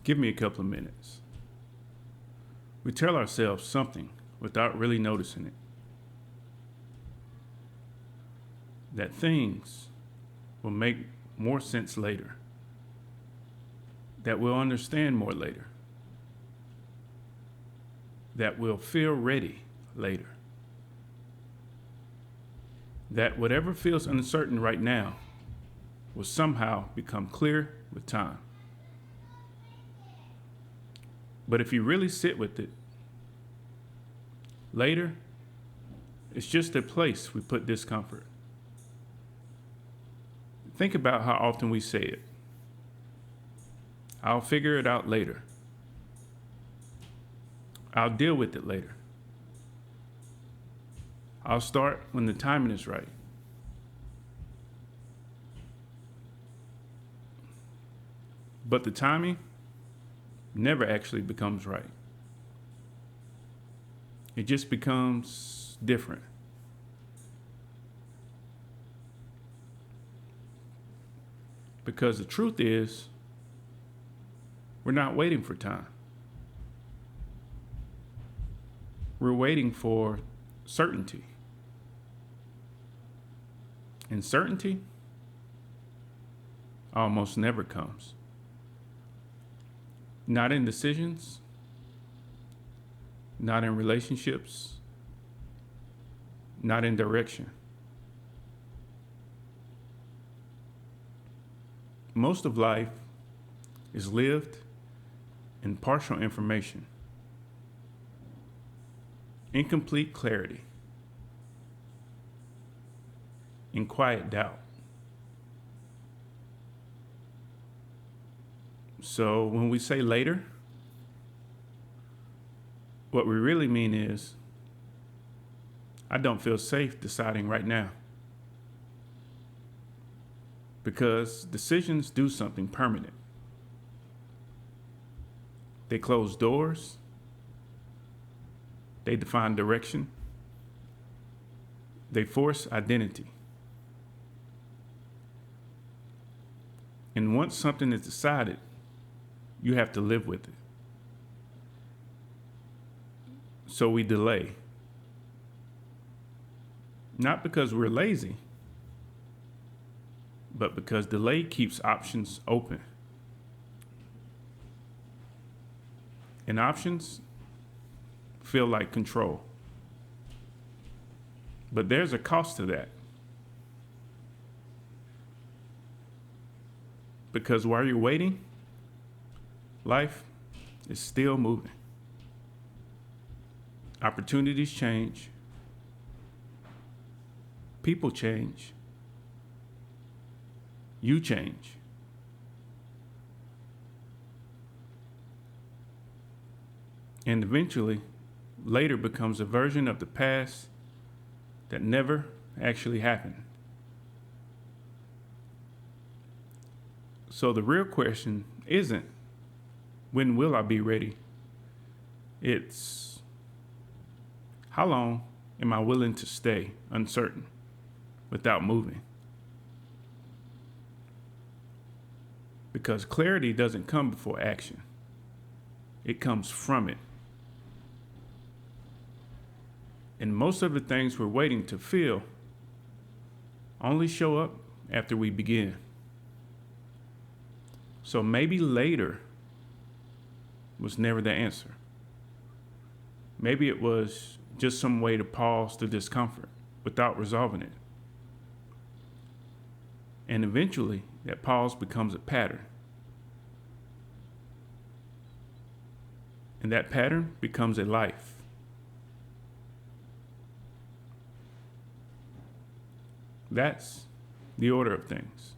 Give me a couple of minutes. We tell ourselves something without really noticing it. That things will make more sense later. That we'll understand more later. That we'll feel ready later. That whatever feels uncertain right now will somehow become clear with time. But if you really sit with it, later, it's just a place we put discomfort. Think about how often we say it. I'll figure it out later. I'll deal with it later. I'll start when the timing is right. But the timing never actually becomes right. It just becomes different. Because the truth is, we're not waiting for time. We're waiting for certainty. And certainty almost never comes. Not in decisions, not in relationships, not in direction. Most of life is lived in partial information, incomplete clarity, in quiet doubt. So when we say later, what we really mean is, I don't feel safe deciding right now. Because decisions do something permanent. They close doors. They define direction. They force identity. And once something is decided, you have to live with it. So we delay. Not because we're lazy, but because delay keeps options open. And options feel like control. But there's a cost to that. Because while you're waiting, life is still moving. Opportunities change. People change. You change. And eventually, later becomes a version of the past that never actually happened. So the real question isn't, when will I be ready? It's, how long am I willing to stay uncertain without moving? Because clarity doesn't come before action. It comes from it. And most of the things we're waiting to feel only show up after we begin. So maybe later was never the answer. Maybe it was just some way to pause the discomfort without resolving it. And eventually, that pause becomes a pattern. And that pattern becomes a life. That's the order of things.